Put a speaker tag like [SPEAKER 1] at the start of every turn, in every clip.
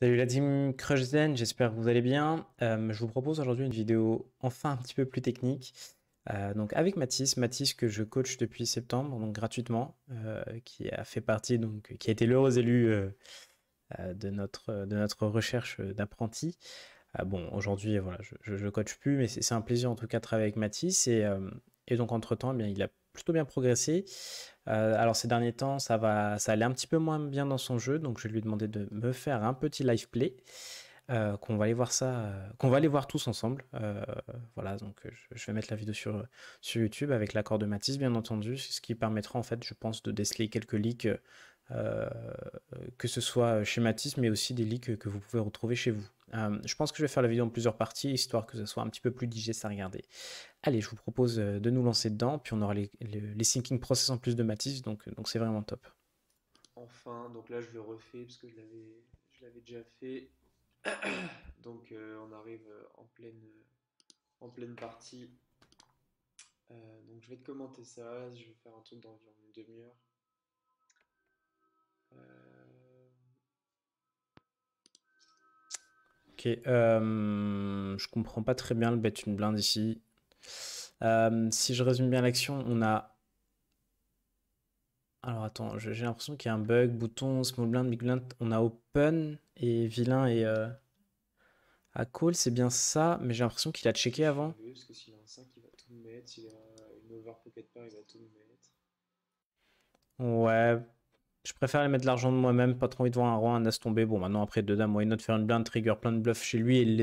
[SPEAKER 1] Salut la team Crush Zen, j'espère que vous allez bien. Je vous propose aujourd'hui une vidéo enfin un petit peu plus technique. Donc avec Mathis que je coach depuis septembre, donc gratuitement, qui a fait partie, donc qui a été l'heureux élu de notre recherche d'apprentis. Bon, aujourd'hui, voilà, je coach plus, mais c'est un plaisir en tout cas de travailler avec Mathis. Et donc entre-temps, eh bien, il a plutôt bien progressé. Alors ces derniers temps, ça allait un petit peu moins bien dans son jeu, donc je lui ai demandé de me faire un petit live play, qu'on va aller voir ça, qu'on va aller voir tous ensemble. Voilà, donc je vais mettre la vidéo sur YouTube avec l'accord de Mathis, bien entendu, ce qui permettra en fait, je pense, de déceler quelques leaks, euh, que ce soit chez Mathis, mais aussi des leaks que vous pouvez retrouver chez vous. Je pense que je vais faire la vidéo en plusieurs parties, histoire que ce soit un petit peu plus digeste à regarder. Allez, je vous propose de nous lancer dedans, puis on aura les syncing process en plus de Matisse, donc c'est vraiment top.
[SPEAKER 2] Enfin, donc là je le refais parce que je l'avais déjà fait. Donc on arrive en pleine partie. Donc je vais te commenter ça. Je vais faire un truc d'environ une demi-heure. Euh,
[SPEAKER 1] Ok, je comprends pas très bien le bet une blinde ici. Si je résume bien l'action, on a... Alors attends, j'ai l'impression qu'il y a un bug, bouton, small blind, big blind, on a open et vilain et à call, c'est bien ça, mais j'ai l'impression qu'il a
[SPEAKER 2] Je suis
[SPEAKER 1] checké avant.
[SPEAKER 2] curieux parce que s'il a un 5 il va tout me mettre. S'il a une over pocket pair, il va tout me mettre.
[SPEAKER 1] Ouais, je préfère aller mettre de l'argent de moi-même, pas trop envie de voir un roi, un as tomber. Bon, maintenant après deux dames, why not faire une blinde, trigger plein de bluffs chez lui et le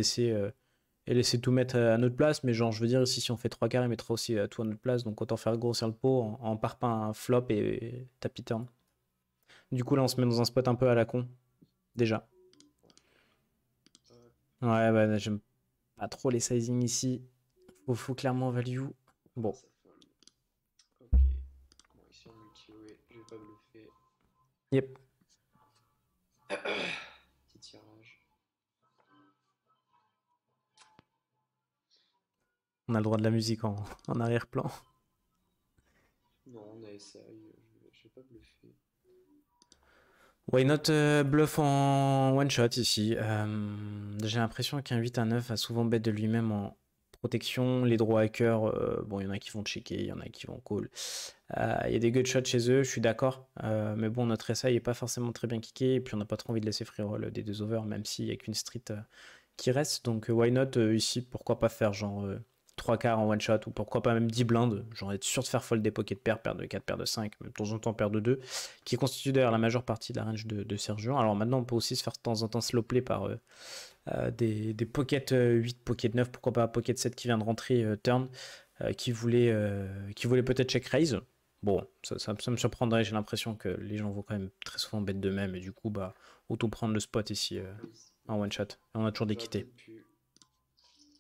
[SPEAKER 1] laisser tout mettre à notre place. Mais genre, je veux dire, ici, si on fait trois quarts, il mettra aussi tout à notre place. Donc autant faire grossir le pot en parpaing un flop et tapis turn. Du coup, là, on se met dans un spot un peu à la con, déjà.
[SPEAKER 2] Ouais. Hop,
[SPEAKER 1] Ouais, bah, j'aime pas trop les sizing ici. Faut clairement value.
[SPEAKER 2] ah,
[SPEAKER 1] Bon,
[SPEAKER 2] ça fold. Ok. Bon, ici on multi-way. Je vais pas bluffer.
[SPEAKER 1] yep.
[SPEAKER 2] Petit tirage.
[SPEAKER 1] On a le droit de la musique en arrière-plan.
[SPEAKER 2] Non, on a essaye. Je vais pas bluffer.
[SPEAKER 1] Why not bluff en one shot ici. J'ai l'impression qu'un 8 à 9 a souvent bet de lui-même en protection. Les draw hackers, bon, il y en a qui vont checker, il y en a qui vont call. Il y a des good shots chez eux, je suis d'accord. Mais bon, notre essai n'est pas forcément très bien kické. Et puis on n'a pas trop envie de laisser free roll des deux overs, même s'il n'y a qu'une street qui reste. Donc why not ici, pourquoi pas faire genre 3 quarts en one shot ou pourquoi pas même 10 blindes. Genre être sûr de faire fold des pocket pairs, paire de 4, paire de 5, même de temps en temps paire de 2, qui constitue d'ailleurs la majeure partie de la range de Sergio. Alors maintenant, on peut aussi se faire de temps en temps slow play par des pocket 8, pocket 9, pourquoi pas pocket 7 qui vient de rentrer turn, qui voulait peut-être check raise. Bon, ça me surprendrait, j'ai l'impression que les gens vont quand même très souvent bet de même, et du coup, bah, auto prendre le spot ici
[SPEAKER 2] Raise.
[SPEAKER 1] en one shot. Et on a toujours des
[SPEAKER 2] J'aurais
[SPEAKER 1] quittés.
[SPEAKER 2] peut-être pu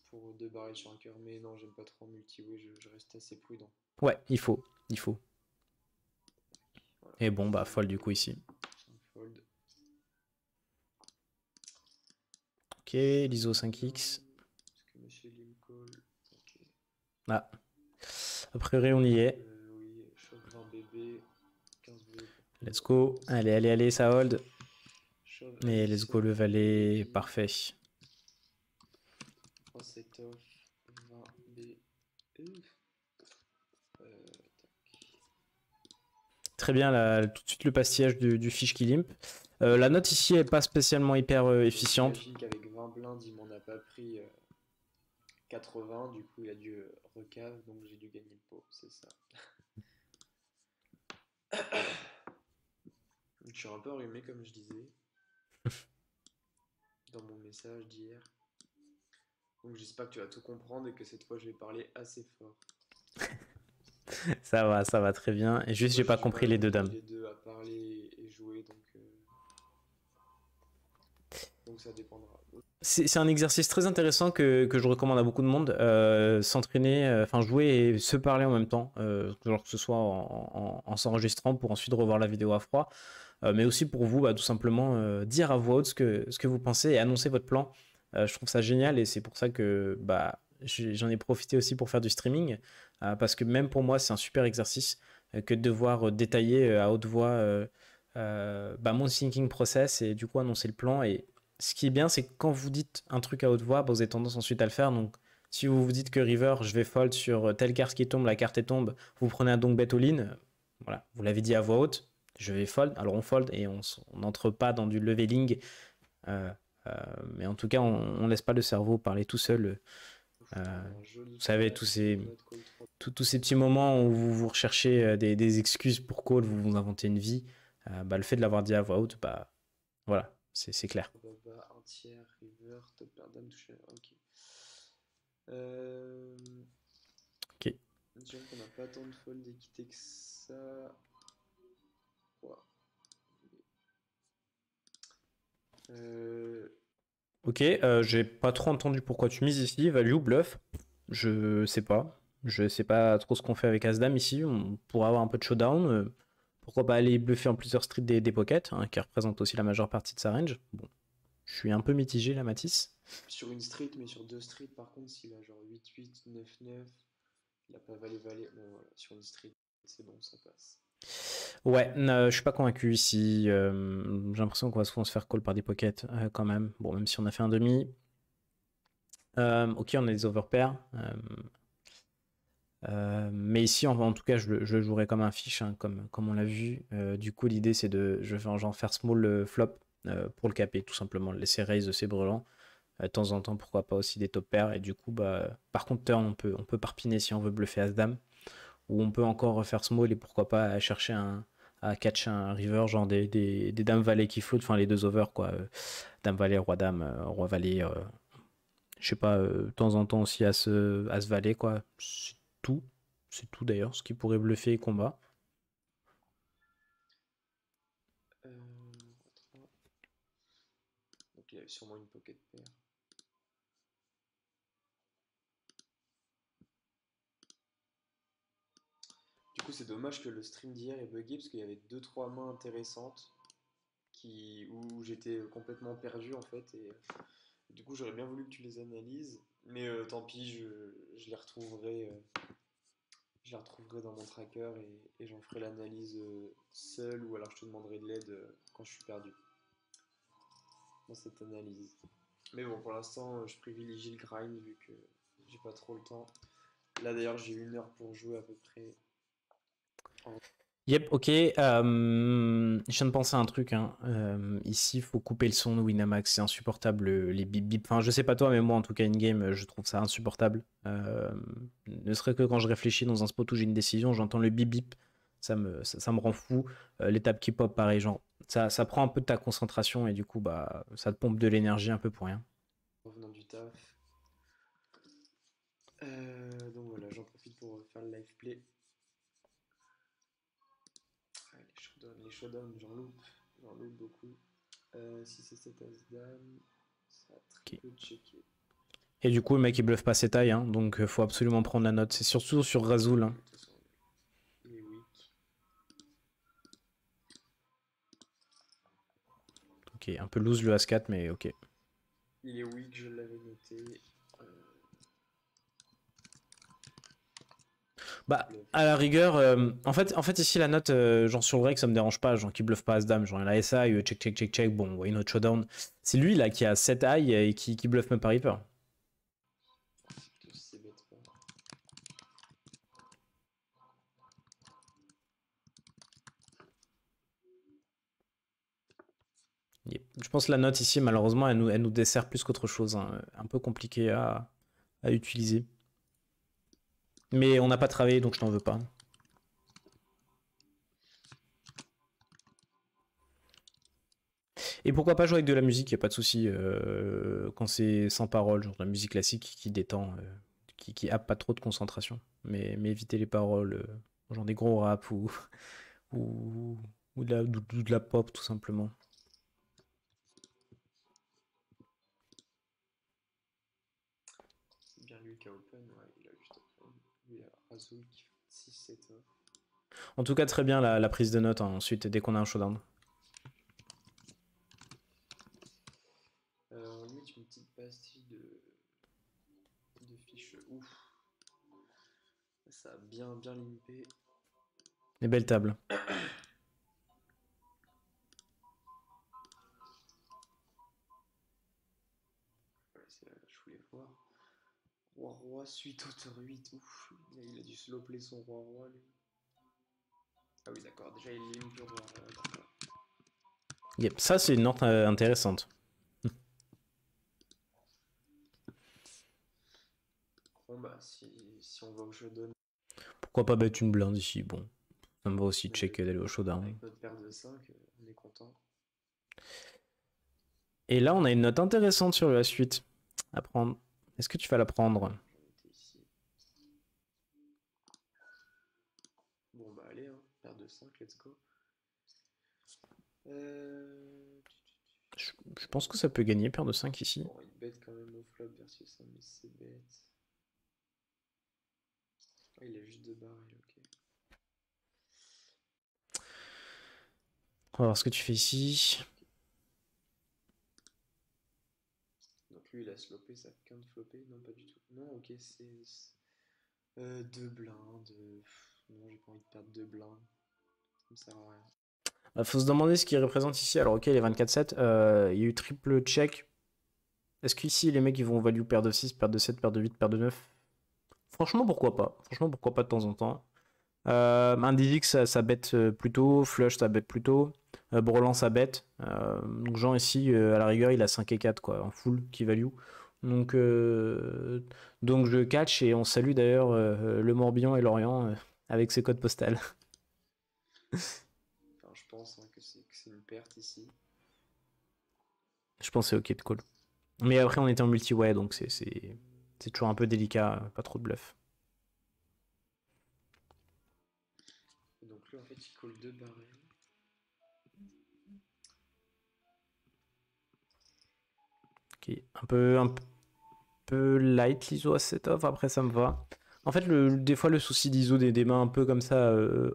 [SPEAKER 2] pour deux barrels sur un cœur, mais non, j'aime pas trop en multi-way, je reste assez prudent.
[SPEAKER 1] Ouais, il faut.
[SPEAKER 2] Voilà,
[SPEAKER 1] Et bon, bah,
[SPEAKER 2] ici
[SPEAKER 1] fold du coup ici.
[SPEAKER 2] on fold.
[SPEAKER 1] Ok, l'ISO 5x.
[SPEAKER 2] Est-ce que monsieur Lim call? Ok.
[SPEAKER 1] Ah, a priori, on y est.
[SPEAKER 2] Oui, shove 20 bébé, 15 bleu pour
[SPEAKER 1] Let's
[SPEAKER 2] call.
[SPEAKER 1] go. Allez, allez, allez, ça hold.
[SPEAKER 2] Shove
[SPEAKER 1] Et let's go le
[SPEAKER 2] Ace-off,
[SPEAKER 1] valet,
[SPEAKER 2] baby,
[SPEAKER 1] parfait.
[SPEAKER 2] 3 set-off, 20 B. Tac.
[SPEAKER 1] Très bien, là, tout de suite le pastillage du fish qui limp. La note ici est pas spécialement hyper efficiente.
[SPEAKER 2] J'imagine qu'avec 20 blindes, il m'en a pas pris 80, du coup il a dû recave, donc j'ai dû gagner le pot, c'est ça. Je suis un peu enrhumé comme je disais dans mon message d'hier. Donc j'espère que tu vas tout comprendre et que cette fois je vais parler assez fort.
[SPEAKER 1] Ça va très bien. Et
[SPEAKER 2] Parce que
[SPEAKER 1] juste,
[SPEAKER 2] moi
[SPEAKER 1] j'ai
[SPEAKER 2] j'ai
[SPEAKER 1] pas
[SPEAKER 2] du mal
[SPEAKER 1] compris
[SPEAKER 2] à
[SPEAKER 1] les deux
[SPEAKER 2] combiner
[SPEAKER 1] dames.
[SPEAKER 2] les deux, à parler et jouer, donc ça dépendra.
[SPEAKER 1] C'est un exercice très intéressant que je recommande à beaucoup de monde. S'entraîner, enfin jouer et se parler en même temps. Genre que ce soit en s'enregistrant pour ensuite revoir la vidéo à froid. Mais aussi pour vous, bah, tout simplement dire à voix haute ce que vous pensez et annoncer votre plan. Je trouve ça génial et c'est pour ça que bah, j'en ai profité aussi pour faire du streaming. Parce que même pour moi, c'est un super exercice que de devoir détailler à haute voix bah, mon thinking process et du coup annoncer le plan. Et ce qui est bien, c'est que quand vous dites un truc à haute voix, bah, vous avez tendance ensuite à le faire. Donc, si vous vous dites que river, je vais fold sur telle carte qui tombe, la carte est tombe, vous prenez un donk bet all-in, voilà, vous l'avez dit à voix haute, je vais fold. Alors on fold et on n'entre pas dans du leveling, euh, euh, mais en tout cas, on laisse pas le cerveau parler tout seul.
[SPEAKER 2] Il faut
[SPEAKER 1] Vous
[SPEAKER 2] prendre un joli
[SPEAKER 1] savez,
[SPEAKER 2] flat et on note call 3.
[SPEAKER 1] tous ces petits moments où vous recherchez des excuses pour call, vous vous inventez une vie, bah, le fait de l'avoir dit à voix haute, bah, voilà, c'est clair.
[SPEAKER 2] Baba, un tiers, river, top pair, dame, touche. Ok. Euh...
[SPEAKER 1] Ok.
[SPEAKER 2] Disons qu'on n'a pas tant de fold d'équité que ça. Ouah. Euh,
[SPEAKER 1] Ok, j'ai pas trop entendu pourquoi tu mises ici. Value ou bluff? Je sais pas. Je sais pas trop ce qu'on fait avec As-Dame ici. On pourrait avoir un peu de showdown. Pourquoi pas aller bluffer en plusieurs streets des pockets, hein, qui représentent aussi la majeure partie de sa range. Bon, je suis un peu mitigé là, Matisse.
[SPEAKER 2] Sur une street, mais sur deux streets, par contre, s'il a genre 8-8, 9-9, il a pas valet-valet. Bon, voilà, sur une street, c'est bon, ça passe.
[SPEAKER 1] Ouais, je suis pas convaincu ici. J'ai l'impression qu'on va souvent se faire call par des pockets quand même. Bon, même si on a fait un demi. Ok, on a des overpairs. Mais ici, en tout cas, je le jouerai comme un fiche, hein, comme on l'a vu. Du coup, l'idée, c'est je vais genre faire small flop pour le caper, tout simplement. Le laisser raise de ses brelans. De temps en temps, pourquoi pas aussi des top pairs. Et du coup, bah, par contre, turn, on peut parpiner si on veut bluffer As-Dame. Ou on peut encore refaire small et pourquoi pas chercher à catch un river, genre des dames valet qui flottent, enfin les deux over, quoi. Dame valet, roi dame, roi valet. Je sais pas, de temps en temps aussi As valet, quoi. Tout. C'est tout d'ailleurs, ce qui pourrait bluffer et combat.
[SPEAKER 2] Roi 3. Donc il y a sûrement une pocket pair. Du coup, c'est dommage que le stream d'hier est buggé parce qu'il y avait deux trois mains intéressantes où j'étais complètement perdu en fait. Et du coup, j'aurais bien voulu que tu les analyses. Mais tant pis, je les retrouverai. Je les retrouverai dans mon tracker et j'en ferai l'analyse seul ou alors je te demanderai de l'aide quand je suis perdu dans cette analyse. Mais bon, pour l'instant, je privilégie le grind vu que j'ai pas trop le temps. Là d'ailleurs, j'ai 1 heure pour jouer à peu près. En-
[SPEAKER 1] Yep, ok. Je viens de penser à un truc, hein. Ici, il faut couper le son de Winamax. C'est insupportable, les bip bip. Enfin, je sais pas toi, mais moi, en tout cas, in-game, je trouve ça insupportable. Ne serait que quand je réfléchis dans un spot où j'ai une décision, j'entends le bip bip. Ça me rend fou. L'étape qui pop, pareil, genre, ça prend un peu de ta concentration et du coup, bah, ça te pompe de l'énergie un peu pour rien.
[SPEAKER 2] revenant du taf. Donc voilà, j'en profite pour faire le live play. Ah, les showdowns, j'en loupe beaucoup. Si c'est cette as-dame, ça a très
[SPEAKER 1] Ok.
[SPEAKER 2] peu checké.
[SPEAKER 1] Et du coup, le mec, il bluffe pas ses tailles, hein, donc faut absolument prendre la note. C'est surtout sur Razul, hein.
[SPEAKER 2] De toute façon, il est weak.
[SPEAKER 1] Ok, un peu loose le As-4, mais ok.
[SPEAKER 2] Il est weak, je l'avais noté. Euh,
[SPEAKER 1] Bah,
[SPEAKER 2] bluff.
[SPEAKER 1] à la rigueur, en fait, ici, la note, genre sur le break, ça me dérange pas. Genre, qui bluffe pas As-Dame. Genre, il a SI, check, check, check, check. Bon, why not showdown. C'est lui, là, qui a 7 high et qui bluffe même pas Reaper.
[SPEAKER 2] C'est bête pas.
[SPEAKER 1] Je pense que la note ici, malheureusement, elle nous dessert plus qu'autre chose, hein. Un peu compliqué à utiliser. Mais on n'a pas travaillé, donc je t'en veux pas. Et pourquoi pas jouer avec de la musique, y a pas de souci. Quand c'est sans parole, genre de la musique classique qui détend, qui a pas trop de concentration. Mais éviter les paroles, genre des gros rap ou, ou de la pop tout simplement.
[SPEAKER 2] C'est bien lui qui a open, ouais, il a juste open. Lui, il a Razul qui fait 6-7 off.
[SPEAKER 1] En tout cas, très bien la prise de notes, hein, ensuite dès qu'on a un showdown.
[SPEAKER 2] On limite une petite pastille de fiches. Ouf, ça a bien bien limpé.
[SPEAKER 1] Des belles tables.
[SPEAKER 2] Je voulais voir. Roi-Roi, suite auteur 8. Ouf, il a dû slow play son Roi-Roi, lui. Ah oui, d'accord, déjà il limp le Roi-Roi, d'accord.
[SPEAKER 1] Yep, ça c'est une note intéressante.
[SPEAKER 2] Bon bah, si on va au showdown
[SPEAKER 1] Pourquoi pas mettre une blinde ici? Bon, ça me va aussi check
[SPEAKER 2] avec,
[SPEAKER 1] d'aller au showdown.
[SPEAKER 2] avec notre paire de 5, on est content.
[SPEAKER 1] Et là, on a une note intéressante sur la suite à prendre. Est-ce que tu vas la prendre?
[SPEAKER 2] J'en étais ici. Bon bah allez, hein, paire de 5, let's go. Euh...
[SPEAKER 1] Je pense que ça peut gagner, paire de 5 ici.
[SPEAKER 2] Bon, il bet quand même au flop versus 1, mais c'est bête. Ah, il a juste 2 barres, ok.
[SPEAKER 1] On va voir ce que tu fais ici.
[SPEAKER 2] Donc lui il a slopé, ça quinte flopé. Non, pas du tout. Non, ok, c'est. Deux blindes. Non, j'ai pas envie de perdre deux blindes. Ça me sert à rien.
[SPEAKER 1] Faut se demander ce qu'il représente ici. Alors, ok, les 24-7, il y a eu triple check. Est-ce qu'ici, les mecs, ils vont value paire de 6, paire de 7, paire de 8, paire de 9? Franchement, pourquoi pas? Franchement, pourquoi pas de temps en temps? Un DX, ça bête plutôt. Flush, ça bête plutôt. Brelan, ça bête. Donc, Jean, ici, à la rigueur, il a 5 et 4, quoi, en full, qui value. Donc, je catch et on salue d'ailleurs le Morbihan et l'Orient avec ses codes postales.
[SPEAKER 2] Enfin, je pense hein, que c'est une perte ici.
[SPEAKER 1] Je pense que c'est ok de call. Mais après, on était en multi-way, donc c'est toujours un peu délicat, pas trop de bluff.
[SPEAKER 2] Et donc lui, en fait, il colle deux barrels.
[SPEAKER 1] Ok, un peu light l'ISO à set off, après ça me va. En fait, des fois, le souci d'ISO des mains un peu comme ça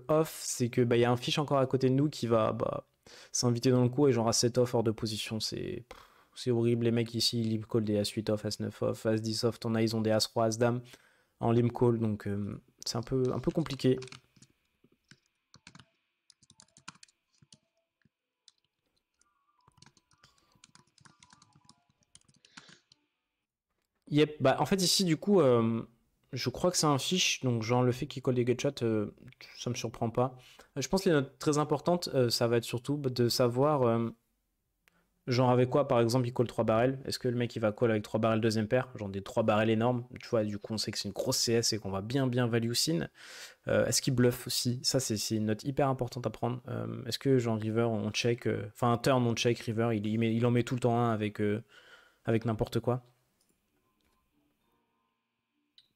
[SPEAKER 1] off, c'est que bah, y a un fiche encore à côté de nous qui va s'inviter dans le coup et genre à set off hors de position. C'est horrible. Les mecs ici, ils limp call des As-8 off, As-9 off, As-10 off. T'en as, ils ont des As-Roi, As-Dame en limp call, donc c'est un peu compliqué. Yep, bah en fait ici du coup, je crois que c'est un fiche, donc genre le fait qu'il colle des gutshots, ça me surprend pas. Je pense que les notes très importantes, ça va être surtout de savoir, genre avec quoi par exemple il colle 3 barrels. Est-ce que le mec il va call avec 3 barrels deuxième paire, genre des 3 barrels énormes, tu vois, du coup on sait que c'est une grosse CS et qu'on va bien value sin. Est-ce qu'il bluffe aussi? Ça c'est une note hyper importante à prendre. Est-ce que genre river on check, enfin un turn on check, river il en met tout le temps un avec n'importe quoi?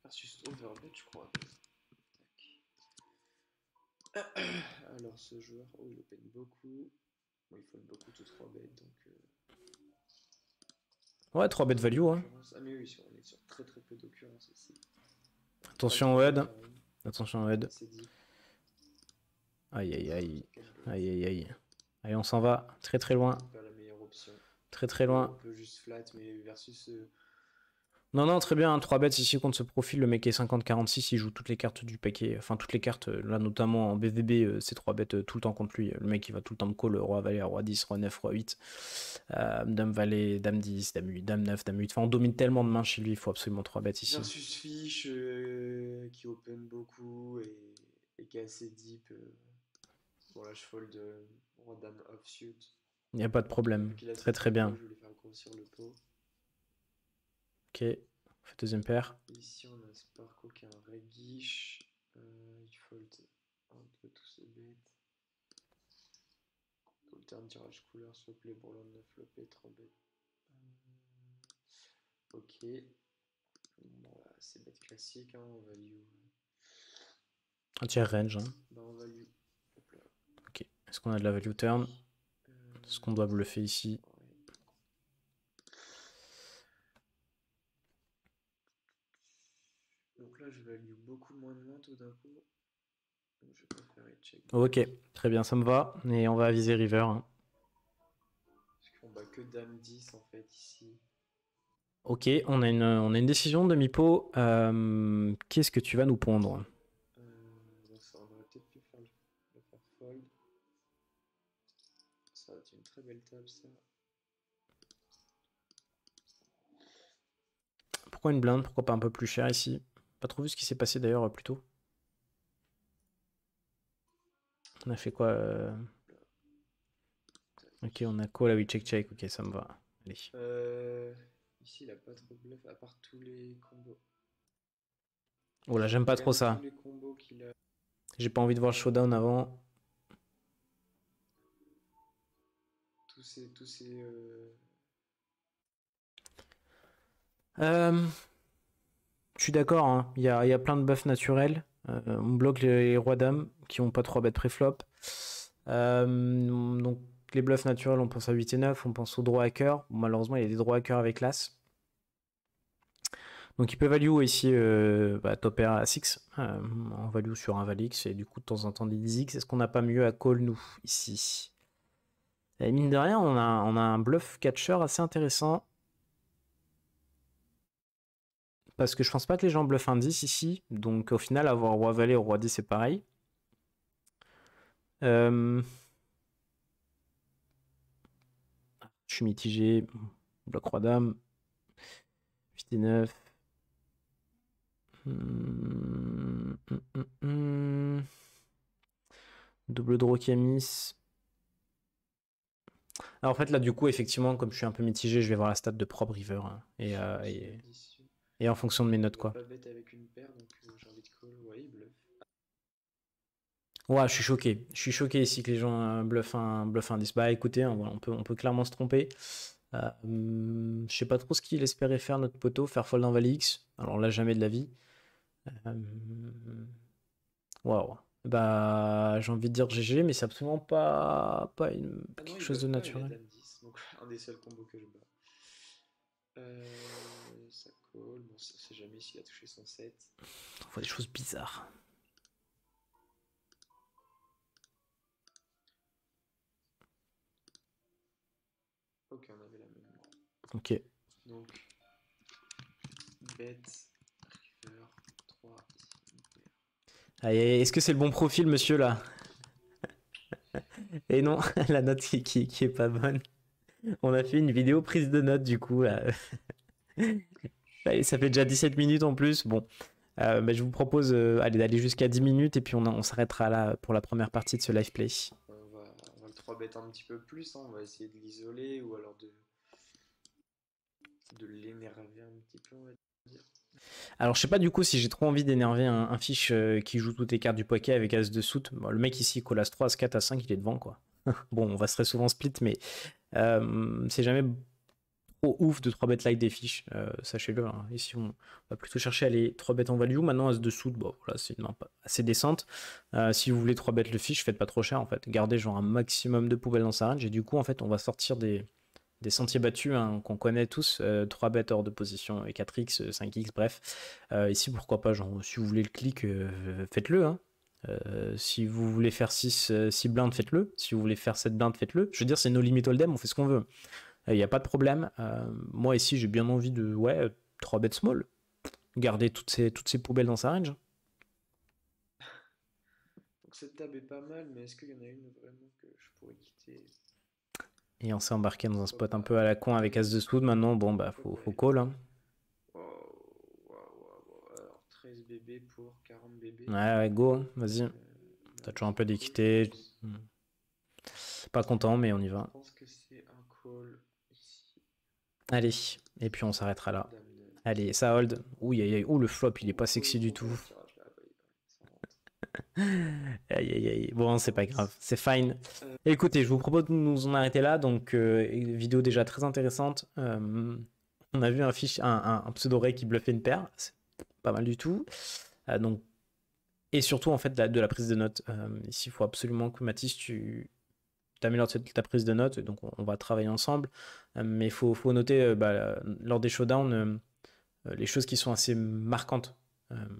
[SPEAKER 2] Versus overbet, je crois. Alors ce joueur, oh il open beaucoup. Bon, il fold beaucoup tout 3 bêtes, donc...
[SPEAKER 1] Ouais, 3 bet value, hein.
[SPEAKER 2] Ah mais oui, on est sur très peu d'occurrences ici.
[SPEAKER 1] Attention au head. Attention au head.
[SPEAKER 2] C'est dit.
[SPEAKER 1] Aïe aïe aïe. Aïe aïe aïe. Allez, on s'en va très loin.
[SPEAKER 2] Pas la meilleure option.
[SPEAKER 1] Très
[SPEAKER 2] On
[SPEAKER 1] loin.
[SPEAKER 2] peut juste flat, mais versus...
[SPEAKER 1] Non, très bien. 3 bêtes ici contre ce profil. Le mec est 50-46. Il joue toutes les cartes du paquet. Enfin, toutes les cartes. Là, notamment en BVB, c'est 3 bêtes tout le temps contre lui. Le mec, il va tout le temps me call. Roi valet, roi 10, roi 9, roi 8. Dame valet, dame 10, dame 8, dame 9, dame 8. Enfin, on domine tellement de mains chez lui. Il faut absolument 3 bêtes ici.
[SPEAKER 2] Versus Fish qui open beaucoup et qui est assez deep. Bon là je fold roi dame offsuit.
[SPEAKER 1] Il n'y a pas de problème.
[SPEAKER 2] Vu qu'il a
[SPEAKER 1] Très bien.
[SPEAKER 2] Je voulais faire grossir le pot.
[SPEAKER 1] Ok. On fait deuxième paire.
[SPEAKER 2] Ici on a Sparko qui a un reguiche. Il fold un peu tous ses bêtes. Tout le turn tirage couleur, swap les bourlons de 9 flopé, 3 bêtes. Ok. Bon, c'est bête classique, hein, on value.
[SPEAKER 1] Un tiers range. Hein.
[SPEAKER 2] Bah, on value.
[SPEAKER 1] Ok. Est-ce qu'on a de la value turn? Est-ce qu'on doit bluffer ici?
[SPEAKER 2] Donc là, je value beaucoup moins de mains tout d'un coup. Donc je préfère check.
[SPEAKER 1] Ok, très bien, ça me va. Et on va viser river. Hein.
[SPEAKER 2] Parce qu'on bat que dame 10 en fait ici.
[SPEAKER 1] Ok, on a une décision de mi-pot. Qu'est-ce que tu vas nous pondre?
[SPEAKER 2] Donc ça, on aurait peut-être pu faire le faire fold. Ça va être une très belle table ça.
[SPEAKER 1] pourquoi une blinde, pourquoi pas un peu plus cher ici. Pas trop vu ce qui s'est passé d'ailleurs plus tôt. On a fait quoi Ok, on a call, ah oui, check, ok, ça me va. Allez.
[SPEAKER 2] Ici, il a pas trop de bluff, à part tous les combos.
[SPEAKER 1] Oh là, j'aime pas trop
[SPEAKER 2] Regardez
[SPEAKER 1] ça.
[SPEAKER 2] tous les combos qu'il a.
[SPEAKER 1] J'ai pas envie de voir le showdown avant.
[SPEAKER 2] Tous ces
[SPEAKER 1] Je suis d'accord, hein. Il y a plein de buffs naturels. On bloque les rois dames qui ont pas 3 bêtes préflop. Donc les bluffs naturels, on pense à 8 et 9, on pense au draw hacker. Bon, malheureusement, il y a des draw hackers avec l'as. Donc il peut value ici top pair à 6, en value sur un valix, et du coup de temps en temps des 10x. Est-ce qu'on n'a pas mieux à call nous ici? Et mine de rien, on a un bluff catcher assez intéressant. Parce que je pense pas que les gens bluffent un 10 ici. Donc au final, avoir roi valet ou roi 10 c'est pareil. Je suis mitigé. Bloc roi dame. 8 et 9. Double draw qui a mis. Alors en fait là du coup effectivement comme je suis un peu mitigé, je vais voir la stat de Probe River, hein, et en fonction de mes notes quoi.
[SPEAKER 2] pas bête avec une paire, donc j'ai envie de call. Ouais, il bluffe.
[SPEAKER 1] Ouais, je suis choqué. Je suis choqué ici que les gens bluffent un 10. Bah écoutez, hein, voilà, on peut clairement se tromper. Je sais pas trop ce qu'il espérait faire notre poteau, faire fold en Val X. Alors là, jamais de la vie. Waouh. Bah j'ai envie de dire GG, mais c'est absolument pas
[SPEAKER 2] Ah non,
[SPEAKER 1] quelque
[SPEAKER 2] il
[SPEAKER 1] chose de
[SPEAKER 2] bluffe pas, il a
[SPEAKER 1] naturel.
[SPEAKER 2] dame 10, donc un des seuls combos que je bats. Ça call, bon, ça sait jamais s'il a touché son 7.
[SPEAKER 1] On voit des choses bizarres.
[SPEAKER 2] Ok, on avait la même.
[SPEAKER 1] Ok.
[SPEAKER 2] Donc, bête, river, 3,
[SPEAKER 1] Allez, est-ce que c'est le bon profil, monsieur, là? Et non, la note qui est pas bonne. On a fait une vidéo prise de notes, du coup, là. Allez, ça fait déjà 17 minutes en plus. Bon, bah, je vous propose d'aller jusqu'à 10 minutes et puis on s'arrêtera là pour la première partie de ce live play.
[SPEAKER 2] on va le 3 bet un petit peu plus, hein, on va essayer de l'isoler ou alors de l'énerver un petit peu, on va dire.
[SPEAKER 1] Alors, je sais pas du coup si j'ai trop envie d'énerver un fiche qui joue toutes les cartes du poker avec As de soute. Bon, le mec ici, colle As 3, As 4, As 5, il est devant, quoi. Bon, on va très souvent split, mais c'est jamais trop ouf de 3 bêtes like des fiches, sachez-le. Hein. Ici, on va plutôt chercher à aller 3 bêtes en value. Maintenant, As de soute, bon, voilà, c'est une main assez décente. Si vous voulez 3 bêtes le fiche, faites pas trop cher, en fait. Gardez genre un maximum de poubelles dans sa range, et du coup, en fait, on va sortir des sentiers battus, hein, qu'on connaît tous, 3 bêtes hors de position, et 4x, 5x, bref. Ici, pourquoi pas, genre, si vous voulez le clic, faites-le. Hein. Si vous voulez faire 6 blindes, faites-le. Si vous voulez faire 7 blindes, faites-le. Je veux dire, c'est no limit hold'em, on fait ce qu'on veut. Il n'y a pas de problème. Moi, ici, j'ai bien envie de 3 bêtes small. Garder toutes ces poubelles dans sa range.
[SPEAKER 2] Donc cette table est pas mal, mais est-ce qu'il y en a une vraiment que je pourrais quitter?
[SPEAKER 1] Et on s'est embarqué dans un spot un peu à la con avec As de Soude. Maintenant, bon, bah, faut call. Hein.
[SPEAKER 2] Alors 13 bébés pour 40 bébés.
[SPEAKER 1] Ouais, go, vas-y. T'as toujours un peu d'équité. Pas content, mais on y va.
[SPEAKER 2] Je pense que c'est un call ici.
[SPEAKER 1] Allez, et puis on s'arrêtera là. Allez, ça hold. Ouh, le flop, il est pas sexy du tout. Aïe. Bon, c'est pas grave, c'est fine. Écoutez, je vous propose de nous en arrêter là. Donc, vidéo déjà très intéressante. On a vu un pseudo-ray qui bluffait une paire. C'est pas mal du tout. Donc, et surtout, en fait, de la prise de notes. Ici, il faut absolument que Mathis, tu améliores ta prise de notes. Donc, on va travailler ensemble. Mais il faut noter, lors des showdowns, les choses qui sont assez marquantes.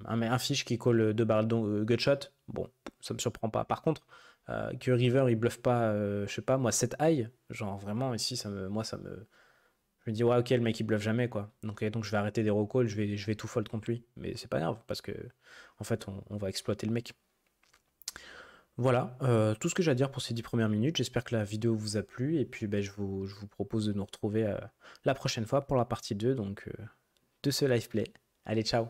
[SPEAKER 1] Un fiche qui colle 2 barrels gutshot, bon, ça me surprend pas. Par contre, que River il bluffe pas, je sais pas, moi 7 high, genre vraiment ici, je me dis, ouais, ok, le mec il bluffe jamais quoi. Donc je vais arrêter des recalls, je vais tout fold contre lui. Mais c'est pas grave parce que, en fait, on va exploiter le mec. Voilà, tout ce que j'ai à dire pour ces 10 premières minutes. J'espère que la vidéo vous a plu. Et puis, je vous propose de nous retrouver la prochaine fois pour la partie 2. Donc, de ce live play. Allez, ciao!